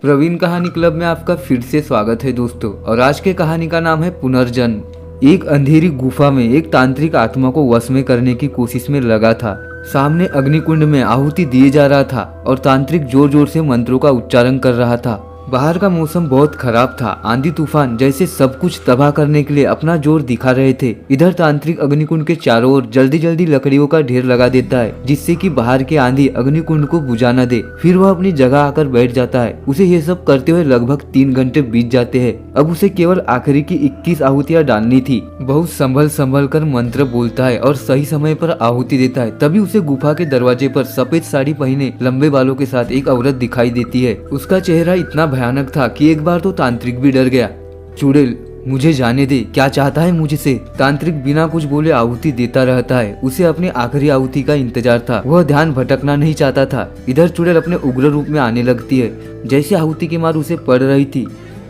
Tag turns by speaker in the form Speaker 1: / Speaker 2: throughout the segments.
Speaker 1: प्रवीण कहानी क्लब में आपका फिर से स्वागत है दोस्तों। और आज के कहानी का नाम है पुनर्जन्म। एक अंधेरी गुफा में एक तांत्रिक आत्मा को वश में करने की कोशिश में लगा था। सामने अग्निकुंड में आहुति दिए जा रहा था और तांत्रिक जोर जोर से मंत्रों का उच्चारण कर रहा था। बाहर का मौसम बहुत खराब था। आंधी तूफान जैसे सब कुछ तबाह करने के लिए अपना जोर दिखा रहे थे। इधर तांत्रिक अग्निकुंड के चारों ओर जल्दी जल्दी लकड़ियों का ढेर लगा देता है, जिससे कि बाहर की आंधी अग्निकुंड को बुझा न दे। फिर वह अपनी जगह आकर बैठ जाता है। उसे ये सब करते हुए लगभग 3 घंटे बीत जाते हैं। अब उसे केवल आखिरी की 21 आहुतियां डालनी थी। बहुत संभल संभल कर मंत्र बोलता है और सही समय पर आहुति देता है। तभी उसे गुफा के दरवाजे पर सफेद साड़ी पहने लंबे बालों के साथ एक औरत दिखाई देती है। उसका चेहरा इतना भयानक था कि एक बार तो तांत्रिक भी डर गया। चुड़ैल, मुझे जाने दे, क्या चाहता है मुझसे? तांत्रिक बिना कुछ बोले आहुति देता रहता है। उसे अपनी आखिरी आहुति का इंतजार था। वह ध्यान भटकना नहीं चाहता था। इधर चुड़ैल अपने उग्र रूप में आने लगती है। जैसे आहुति की मार उसे पड़ रही थी,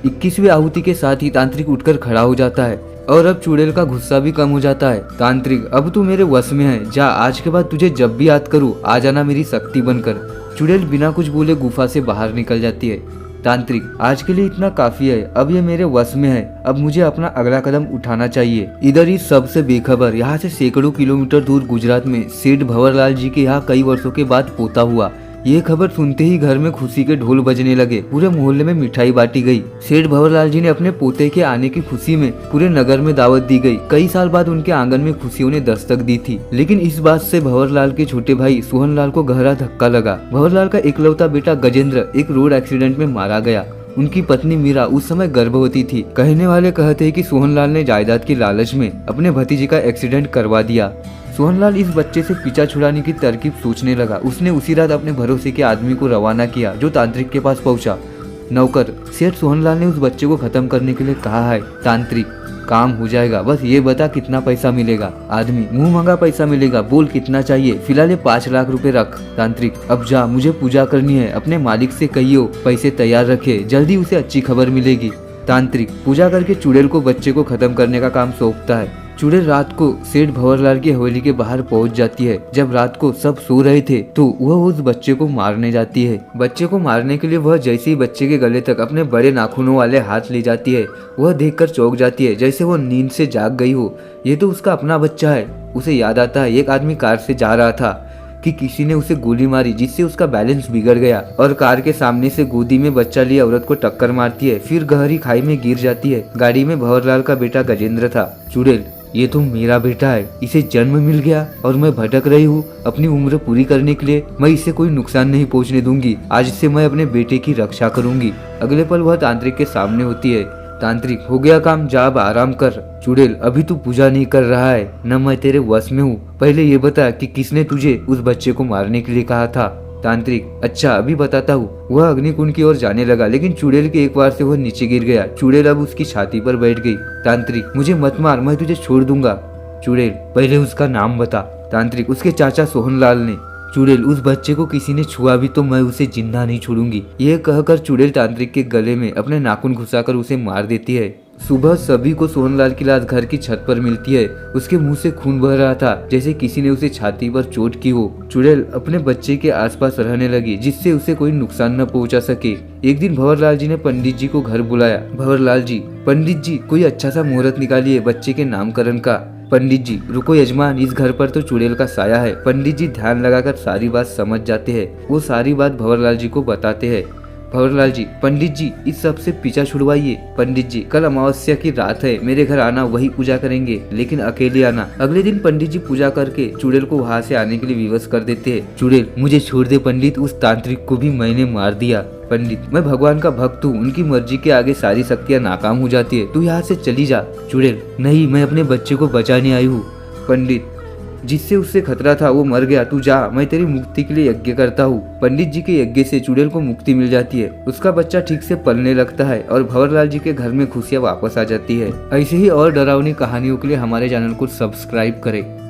Speaker 1: 21वीं आहुति के साथ ही तांत्रिक उठकर खड़ा हो जाता है और अब चुड़ैल का गुस्सा भी कम हो जाता है। तांत्रिक, अब तू मेरे वश में है। जा, आज के बाद तुझे जब भी याद करूँ आ जाना मेरी शक्ति बनकर। चुड़ैल बिना कुछ बोले गुफा से बाहर निकल जाती है। तांत्रिक, आज के लिए इतना काफी है। अब ये मेरे वश में है। अब मुझे अपना अगला कदम उठाना चाहिए। इधर इस सबसे बेखबर यहाँ से सैकड़ों किलोमीटर दूर गुजरात में सेठ भंवरलाल जी के यहाँ कई वर्षों के बाद पोता हुआ। ये खबर सुनते ही घर में खुशी के ढोल बजने लगे। पूरे मोहल्ले में मिठाई बांटी गई। सेठ भंवरलाल जी ने अपने पोते के आने की खुशी में पूरे नगर में दावत दी गई। कई साल बाद उनके आंगन में खुशियों ने दस्तक दी थी। लेकिन इस बात से भंवरलाल के छोटे भाई सोहनलाल को गहरा धक्का लगा। भंवरलाल का इकलौता बेटा गजेंद्र एक रोड एक्सीडेंट में मारा गया। उनकी पत्नी मीरा उस समय गर्भवती थी। कहने वाले कहते हैं कि सोहनलाल ने जायदाद की लालच में अपने भतीजे का एक्सीडेंट करवा दिया। सोहनलाल इस बच्चे से पीछा छुड़ाने की तरकीब सोचने लगा। उसने उसी रात अपने भरोसे के आदमी को रवाना किया, जो तांत्रिक के पास पहुंचा। नौकर, सेठ सोहनलाल ने उस बच्चे को खत्म करने के लिए कहा है। तांत्रिक, काम हो जाएगा, बस ये बता कितना पैसा मिलेगा। आदमी, मुंह मांगा पैसा मिलेगा, बोल कितना चाहिए? फिलहाल ये 5 लाख रुपए रख। तांत्रिक, अब जा, मुझे पूजा करनी है। अपने मालिक से कहियो पैसे तैयार रखे, जल्दी उसे अच्छी खबर मिलेगी। तांत्रिक पूजा करके चुड़ैल को बच्चे को खत्म करने का काम सौंपता है। चुड़ैल रात को सेठ भंवरलाल की हवेली के बाहर पहुंच जाती है। जब रात को सब सो रहे थे तो वह उस बच्चे को मारने जाती है। बच्चे को मारने के लिए वह जैसे ही बच्चे के गले तक अपने बड़े नाखूनों वाले हाथ ले जाती है, वह देखकर चौंक जाती है, जैसे वो नींद से जाग गई हो। ये तो उसका अपना बच्चा है। उसे याद आता है एक आदमी कार से जा रहा था कि किसी ने उसे गोली मारी, जिससे उसका बैलेंस बिगड़ गया और कार के सामने से गोदी में बच्चा लिए औरत को टक्कर मारती है, फिर गहरी खाई में गिर जाती है। गाड़ी में भंवरलाल का बेटा गजेंद्र था। चुड़ैल, ये तो मेरा बेटा है। इसे जन्म मिल गया और मैं भटक रही हूँ अपनी उम्र पूरी करने के लिए। मैं इसे कोई नुकसान नहीं पहुँचने दूंगी। आज से मैं अपने बेटे की रक्षा करूंगी। अगले पल वह तांत्रिक के सामने होती है। तांत्रिक, हो गया काम, जा अब आराम कर। चुड़ैल, अभी तू पूजा नहीं कर रहा है न मैं तेरे वश में हूँ। पहले ये बता कि किसने तुझे उस बच्चे को मारने के लिए कहा था? तांत्रिक, अच्छा अभी बताता हूँ। वह अग्निकुंड की ओर जाने लगा, लेकिन चुड़ैल के एक बार से वह नीचे गिर गया। चुड़ैल अब उसकी छाती पर बैठ गई। तांत्रिक, मुझे मत मार, मैं तुझे छोड़ दूंगा। चुड़ैल, पहले उसका नाम बता। तांत्रिक, उसके चाचा सोहनलाल ने। चुड़ैल, उस बच्चे को किसी ने छुआ भी तो मैं उसे जिंदा नहीं छोड़ूंगी। यह कहकर चुड़ैल तांत्रिक के गले में अपने नाखून घुसाकर उसे मार देती है। सुबह सभी को सोहनलाल की लाश घर की छत पर मिलती है। उसके मुंह से खून बह रहा था, जैसे किसी ने उसे छाती पर चोट की हो। चुड़ैल अपने बच्चे के आसपास रहने लगी, जिससे उसे कोई नुकसान न पहुंचा सके। एक दिन भंवरलाल जी ने पंडित जी को घर बुलाया। भंवरलाल जी, पंडित जी, कोई अच्छा सा मुहूर्त निकालिए बच्चे के नामकरण का। पंडित जी, रुको यजमान, इस घर पर तो चुड़ैल का साया है। पंडित जी ध्यान लगाकर सारी बात समझ जाते हैं। वो सारी बात भंवरलाल जी को बताते हैं। भंवरलाल जी, पंडित जी इस सब से पीछा छुड़वाइए। पंडित जी, कल अमावस्या की रात है, मेरे घर आना, वही पूजा करेंगे, लेकिन अकेले आना। अगले दिन पंडित जी पूजा करके चुड़ैल को वहाँ से आने के लिए विवश कर देते हैं। चुड़ैल, मुझे छोड़ दे पंडित, उस तांत्रिक को भी मैंने मार दिया। पंडित, मैं भगवान का भक्त हूँ, उनकी मर्जी के आगे सारी शक्तियाँ नाकाम हो जाती है। तू यहाँ से चली जा। चुड़ैल, नहीं, मैं अपने बच्चे को बचाने आई हूँ। पंडित, जिससे उससे खतरा था वो मर गया, तू जा, मैं तेरी मुक्ति के लिए यज्ञ करता हूँ। पंडित जी के यज्ञ से चुड़ैल को मुक्ति मिल जाती है। उसका बच्चा ठीक से पलने लगता है और भंवरलाल जी के घर में खुशियाँ वापस आ जाती है। ऐसे ही और डरावनी कहानियों के लिए हमारे चैनल को सब्सक्राइब करें।